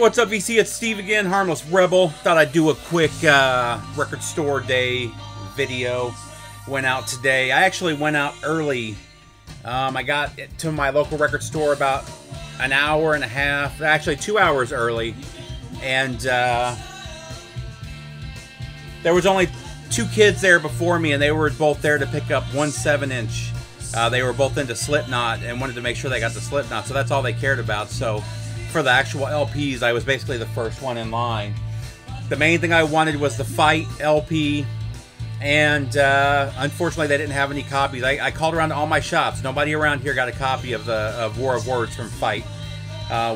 what's up, VC? It's Steve again, Harmless Rebel. Thought I'd do a quick record store day video. Went out today. I actually went out early. I got to my local record store about an hour and a half, actually 2 hours early. And there was only 2 kids there before me, and they were both there to pick up one 7-inch. They were both into Slipknot and wanted to make sure they got the Slipknot, so that's all they cared about. So for the actual LPs, I was basically the first one in line. The main thing I wanted was the Fight LP, and unfortunately they didn't have any copies. I called around to all my shops. Nobody around here got a copy of War of Words from Fight,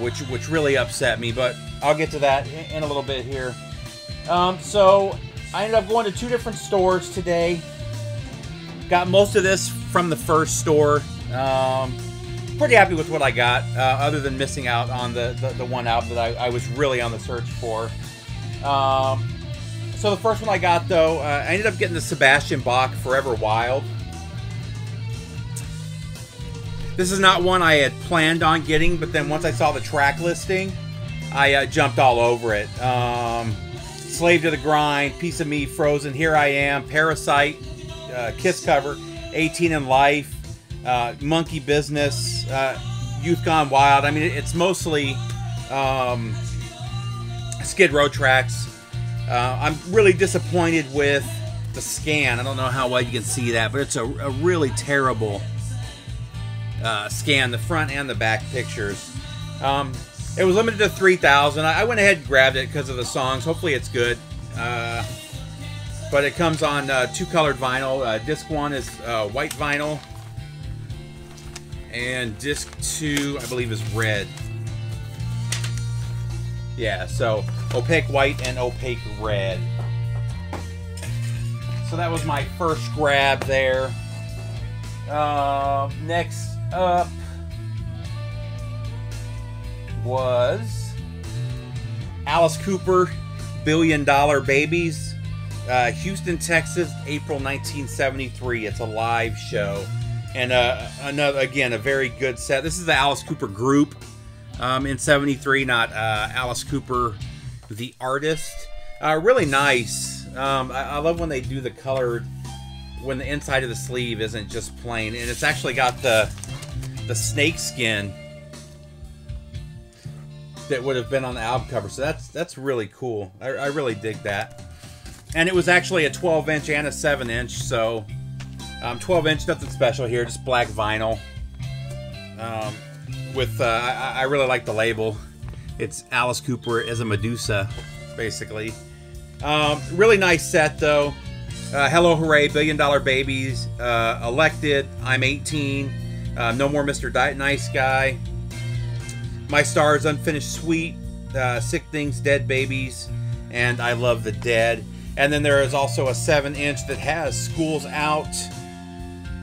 which really upset me, but I'll get to that in a little bit here. So I ended up going to 2 different stores today. Got most of this from the first store. Pretty happy with what I got, other than missing out on the one album that I was really on the search for. So the first one I got, though, I ended up getting the Sebastian Bach Forever Wild. This is not one I had planned on getting, but then once I saw the track listing, I jumped all over it. Slave to the Grind, Piece of Me, Frozen, Here I Am, Parasite, Kiss Cover, 18 in Life, Monkey Business, Youth Gone Wild. I mean, it's mostly Skid Row tracks. I'm really disappointed with the scan. I don't know how well you can see that, but it's a really terrible scan, the front and the back pictures. It was limited to 3,000. I went ahead and grabbed it because of the songs. Hopefully it's good. But it comes on 2-colored vinyl. Disc 1 is white vinyl. And disc 2, I believe, is red. Yeah, so opaque white and opaque red. So that was my first grab there. Next up was Alice Cooper, $Billion Babies. Houston, Texas, April 1973. It's a live show. And again, a very good set. This is the Alice Cooper group in 73, not Alice Cooper, the artist. Really nice. I love when they do the colored, when the inside of the sleeve isn't just plain. And it's actually got the snake skin that would have been on the album cover. So that's really cool. I really dig that. And it was actually a 12-inch and a 7-inch, so 12-inch, nothing special here, just black vinyl. I really like the label. It's Alice Cooper as a Medusa, basically. Really nice set, though. Hello Hooray, $1 Billion Babies, Elected, I'm 18, No More Mr. Nice Guy, My Stars, Unfinished Sweet, Sick Things, Dead Babies, and I Love the Dead. And then there is also a 7-inch that has School's Out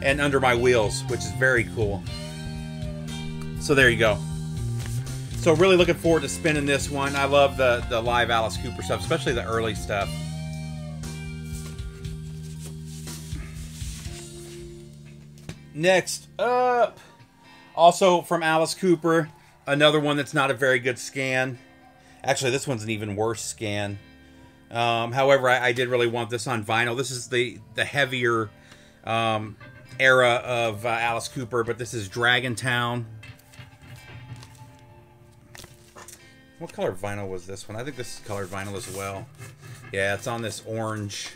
and Under My Wheels, which is very cool. So there you go. So really looking forward to spinning this one. I love the live Alice Cooper stuff, especially the early stuff. Next up, also from Alice Cooper, another one that's not a very good scan. Actually, this one's an even worse scan. However, I did really want this on vinyl. This is the heavier era of Alice Cooper, but this is Dragontown. What color vinyl was this one? I think this is colored vinyl as well. Yeah, it's on this orange,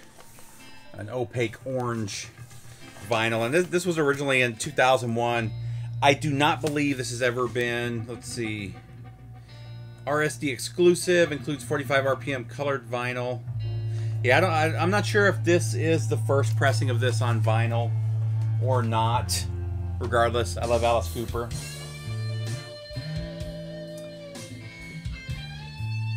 an opaque orange vinyl. And this was originally in 2001. I do not believe this has ever been, let's see, RSD exclusive, includes 45 RPM colored vinyl. Yeah, I'm not sure if this is the first pressing of this on vinyl or not. Regardless, I love Alice Cooper.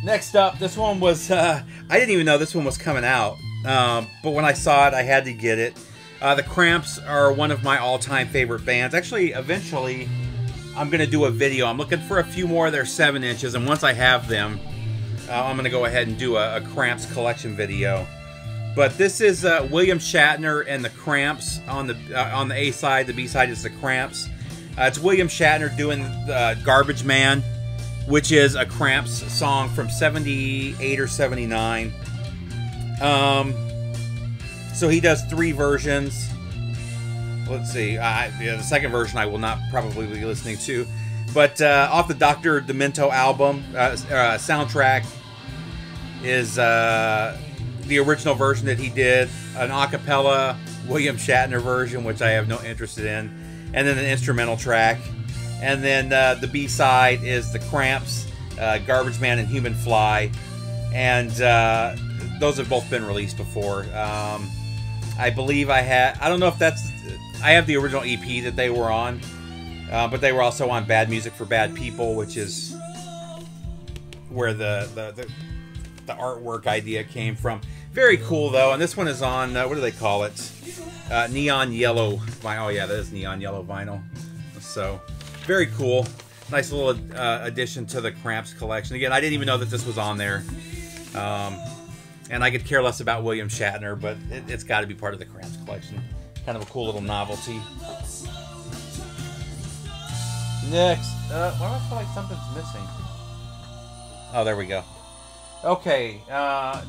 Next up, this one was, I didn't even know this one was coming out. But when I saw it, I had to get it. The Cramps are one of my all-time favorite bands. Actually, eventually, I'm going to do a video. I'm looking for a few more of their 7-inches, and once I have them, I'm going to go ahead and do a Cramps collection video. But this is William Shatner and the Cramps on the A side. The B side is the Cramps. It's William Shatner doing Garbage Man. which is a Cramps song from 78 or 79. So he does 3 versions. Let's see. The second version I will not probably be listening to. But off the Dr. Demento album, soundtrack is the original version that he did, an a cappella William Shatner version, which I have no interest in, and then an instrumental track. And then the B-side is the Cramps, Garbage Man and Human Fly. And those have both been released before. I believe I don't know if I have the original EP that they were on, but they were also on Bad Music for Bad People, which is where the artwork idea came from. Very cool, though. And this one is on, what do they call it? Neon yellow vinyl. Oh, yeah, that is neon yellow vinyl. So, very cool. Nice little addition to the Cramps collection. Again, I didn't even know that this was on there. And I could care less about William Shatner, but it's got to be part of the Cramps collection. Kind of a cool little novelty. Next, why do I feel like something's missing? Oh, there we go. Okay,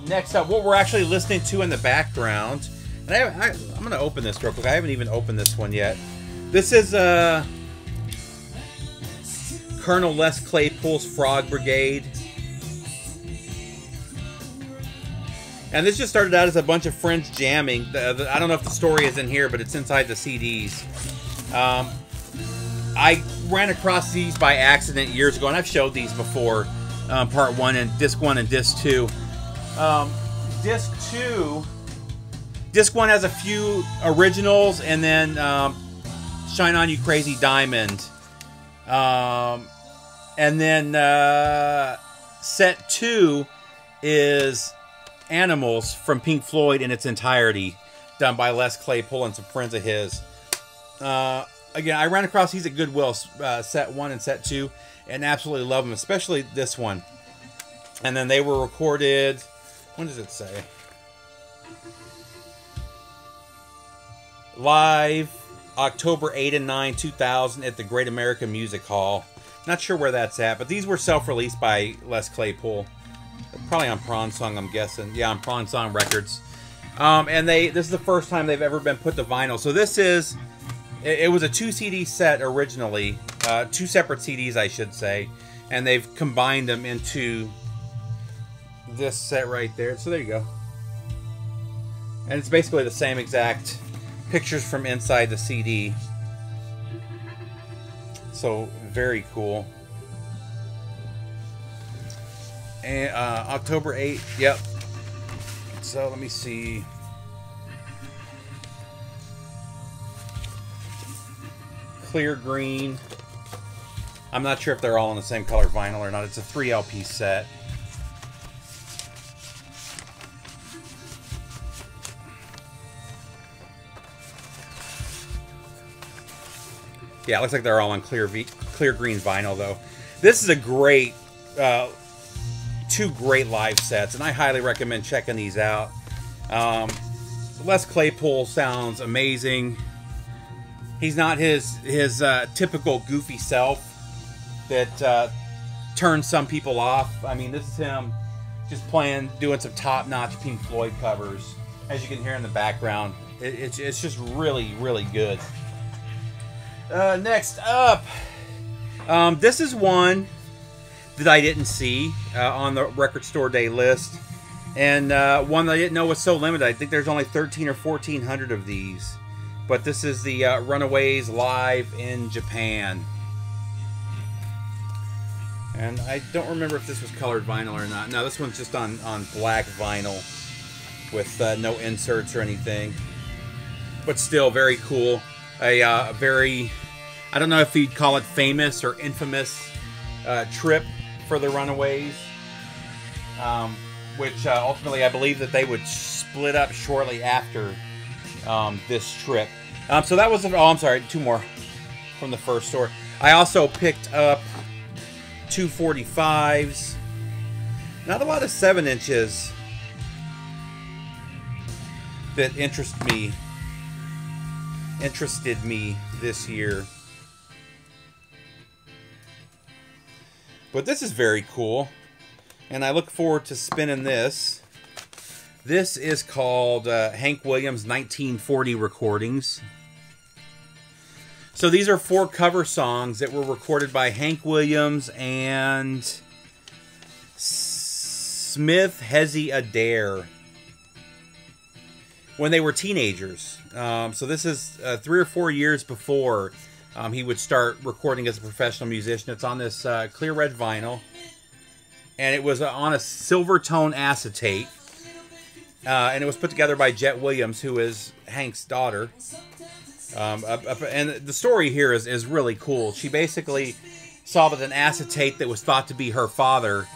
next up, what we're actually listening to in the background. And I'm going to open this real quick. I haven't even opened this one yet. This is Colonel Les Claypool's Frog Brigade. And this just started out as a bunch of friends jamming. I don't know if the story is in here, but it's inside the CDs. I ran across these by accident years ago, and I've showed these before. Part 1 and Disc 1 and Disc 2. Disc 1 has a few originals, and then Shine On You Crazy Diamond. And then set 2 is Animals from Pink Floyd in its entirety, done by Les Claypool and some friends of his. Again, I ran across these at Goodwill, set 1 and set 2, and absolutely love them, especially this one. And then they were recorded, when does it say? Live October 8 and 9, 2000 at the Great American Music Hall. Not sure where that's at, but these were self-released by Les Claypool. Probably on Prawn Song, I'm guessing. Yeah, on Prawn Song Records. And this is the first time they've ever been put to vinyl. So this is, it was a 2 CD set originally. 2 separate CDs, I should say. And they've combined them into this set right there. So there you go. And it's basically the same exact pictures from inside the CD. So very cool. And October 8th, yep. So let me see. Clear green. I'm not sure if they're all in the same color vinyl or not. It's a 3 LP set. Yeah, it looks like they're all on clear green vinyl, though. This is a great, 2 great live sets, and I highly recommend checking these out. Les Claypool sounds amazing. He's not his typical goofy self that turns some people off. I mean, this is him just doing some top-notch Pink Floyd covers, as you can hear in the background. It's just really, really good. Next up, this is one that I didn't see on the Record Store Day list, and one that I didn't know was so limited. I think there's only 13 or 1400 of these, but this is the Runaways live in Japan, and I don't remember if this was colored vinyl or not. No, this one's just on black vinyl with no inserts or anything, but still very cool. A very, I don't know if you'd call it famous or infamous trip for the Runaways, which ultimately I believe that they would split up shortly after this trip. So that was, oh, I'm sorry, 2 more from the first store. I also picked up 2 45s. Not a lot of 7 inches that interested me this year. But this is very cool, and I look forward to spinning this. This is called Hank Williams 1940 Recordings. So these are 4 cover songs that were recorded by Hank Williams and Smith Hezi Adair when they were teenagers. So this is 3 or 4 years before he would start recording as a professional musician. It's on this clear red vinyl, and it was on a silver tone acetate, and it was put together by Jet Williams, who is Hank's daughter. And the story here is really cool. She basically saw that an acetate that was thought to be her father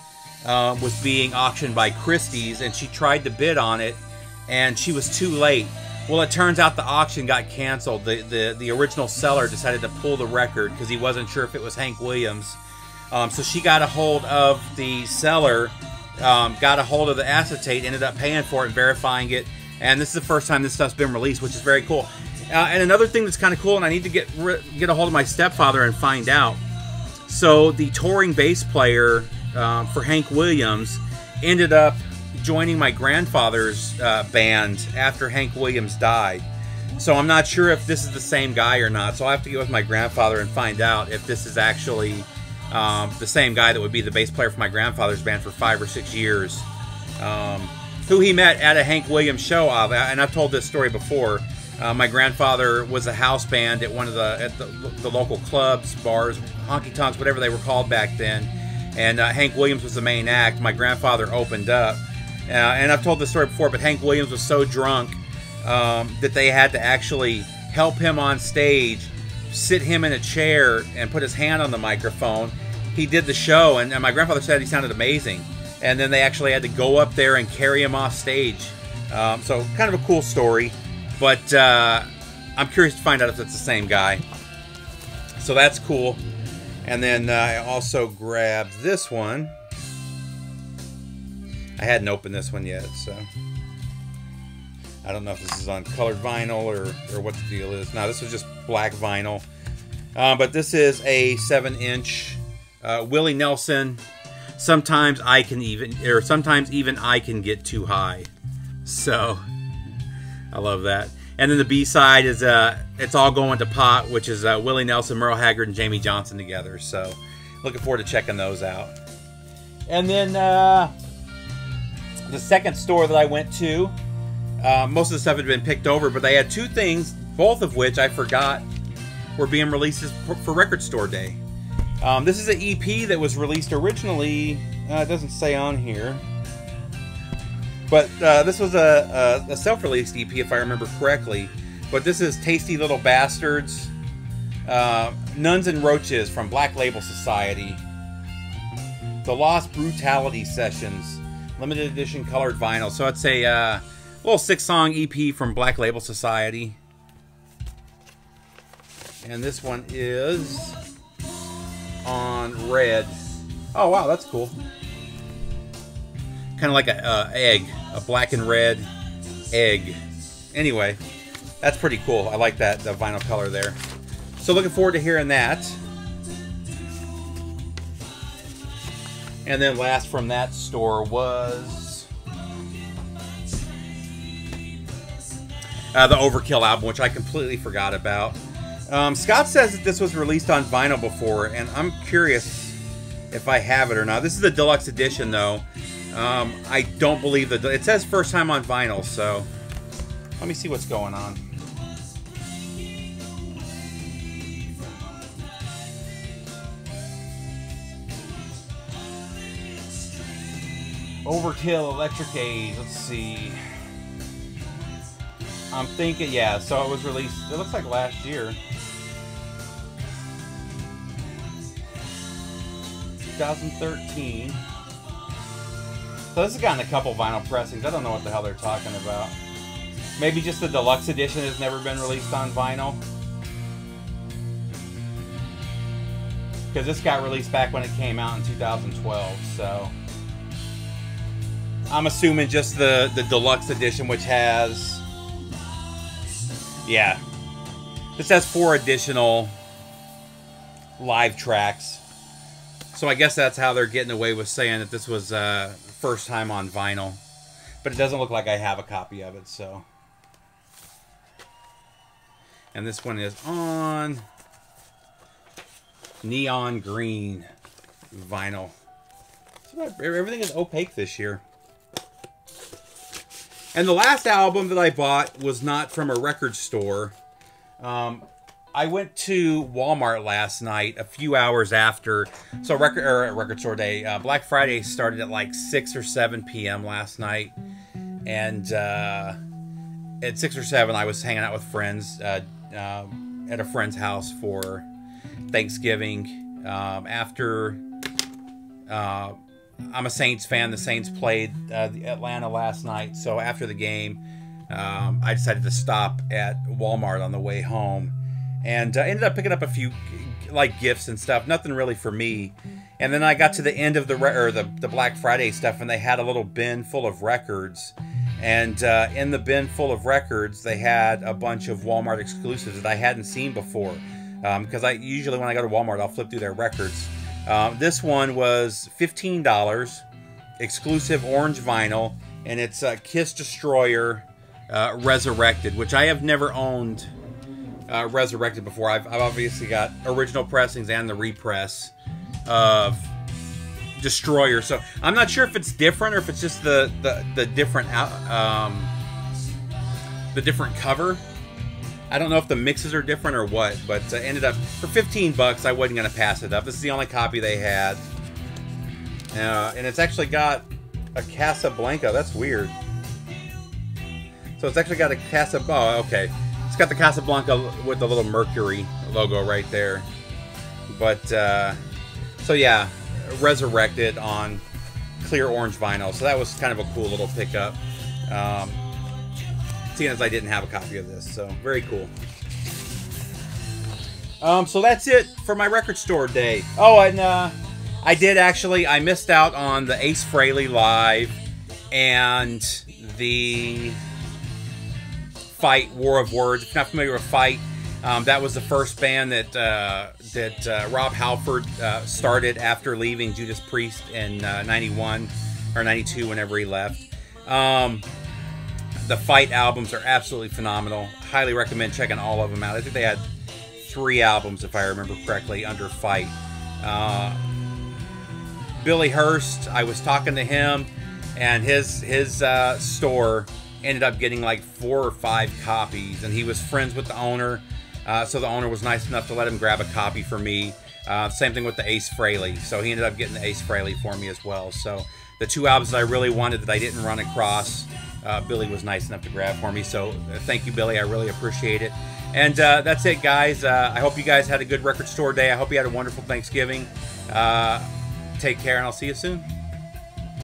was being auctioned by Christie's, and she tried to bid on it, and she was too late. Well, it turns out the auction got canceled. The original seller decided to pull the record because he wasn't sure if it was Hank Williams. So she got a hold of the seller, got a hold of the acetate, ended up paying for it and verifying it. And this is the first time this stuff's been released, which is very cool. And another thing that's kind of cool, and I need to get a hold of my stepfather and find out. So the touring bass player for Hank Williams ended up joining my grandfather's band after Hank Williams died. So I'm not sure if this is the same guy or not. So I'll have to get with my grandfather and find out if this is actually the same guy that would be the bass player for my grandfather's band for 5 or 6 years. Who he met at a Hank Williams show. And I've told this story before. My grandfather was a house band at one of the local clubs, bars, honky tonks, whatever they were called back then. And Hank Williams was the main act. My grandfather opened up. And I've told this story before, but Hank Williams was so drunk that they had to actually help him on stage, sit him in a chair, and put his hand on the microphone. He did the show, and my grandfather said he sounded amazing. And then they actually had to go up there and carry him off stage. So kind of a cool story. But I'm curious to find out if it's the same guy. So that's cool. And then I also grabbed this one. I hadn't opened this one yet, so I don't know if this is on colored vinyl or what the deal is. No, this was just black vinyl. But this is a 7-inch Willie Nelson. Sometimes even I can get too high. So I love that. And then the B-side is It's All Going to Pot, which is Willie Nelson, Merle Haggard, and Jamie Johnson together. So looking forward to checking those out. And then the second store that I went to, most of the stuff had been picked over, but they had 2 things, both of which I forgot were being released for Record Store Day. This is an EP that was released originally, it doesn't say on here, but this was a self-released EP if I remember correctly. But this is Tasty Little Bastards, Nuns and Roaches from Black Label Society, The Lost Brutality Sessions, limited edition colored vinyl. So it's a little 6-song EP from Black Label Society. And this one is on red. Oh wow, that's cool. Kind of like a egg, a black and red egg. Anyway, that's pretty cool. I like that, the vinyl color there. So looking forward to hearing that. And then last from that store was the Overkill album, which I completely forgot about. Scott says that this was released on vinyl before, and I'm curious if I have it or not. This is the deluxe edition, though. I don't believe that it says first time on vinyl, so let me see what's going on. Overkill, Electric Age, let's see. I'm thinking, yeah, so it was released, it looks like last year. 2013. So this has gotten a couple vinyl pressings. I don't know what the hell they're talking about. Maybe just the deluxe edition has never been released on vinyl. Because this got released back when it came out in 2012, so I'm assuming just the deluxe edition, which has, yeah, this has 4 additional live tracks. So I guess that's how they're getting away with saying that this was first time on vinyl. But it doesn't look like I have a copy of it, so. And this one is on neon green vinyl. So everything is opaque this year. And the last album that I bought was not from a record store. I went to Walmart last night, a few hours after. So record store day. Black Friday started at like 6 or 7 p.m. last night, and at 6 or 7, I was hanging out with friends at a friend's house for Thanksgiving. I'm a Saints fan. The Saints played Atlanta last night, so after the game, I decided to stop at Walmart on the way home, and ended up picking up a few like gifts and stuff. Nothing really for me. And then I got to the end of the Black Friday stuff, and they had a little bin full of records. And in the bin full of records, they had a bunch of Walmart exclusives that I hadn't seen before. Because I usually, when I go to Walmart, I'll flip through their records. This one was $15, exclusive orange vinyl, and it's Kiss Destroyer Resurrected, which I have never owned Resurrected before. I've obviously got original pressings and the repress of Destroyer, so I'm not sure if it's different or if it's just the different cover. I don't know if the mixes are different or what, but ended up for 15 bucks. I wasn't gonna pass it up. This is the only copy they had, and it's actually got a Casablanca. That's weird. So it's actually got a Oh, okay. It's got the Casablanca with the little Mercury logo right there. But so yeah, Resurrected on clear orange vinyl. So that was kind of a cool little pickup. Seeing as I didn't have a copy of this, so very cool. So that's it for my record store day. Oh, and I missed out on the Ace Frehley live and the Fight War of Words. If you're not familiar with Fight, that was the first band that Rob Halford started after leaving Judas Priest in 91 or 92, whenever he left. The Fight albums are absolutely phenomenal. Highly recommend checking all of them out. I think they had 3 albums, if I remember correctly, under Fight. Billy Hurst, I was talking to him, and his store ended up getting like 4 or 5 copies, and he was friends with the owner, so the owner was nice enough to let him grab a copy for me. Same thing with the Ace Frehley, so he ended up getting the Ace Frehley for me as well. So the 2 albums that I really wanted that I didn't run across, Billy was nice enough to grab for me. So thank you, Billy. I really appreciate it. And that's it, guys. I hope you guys had a good record store day. I hope you had a wonderful Thanksgiving. Take care, and I'll see you soon.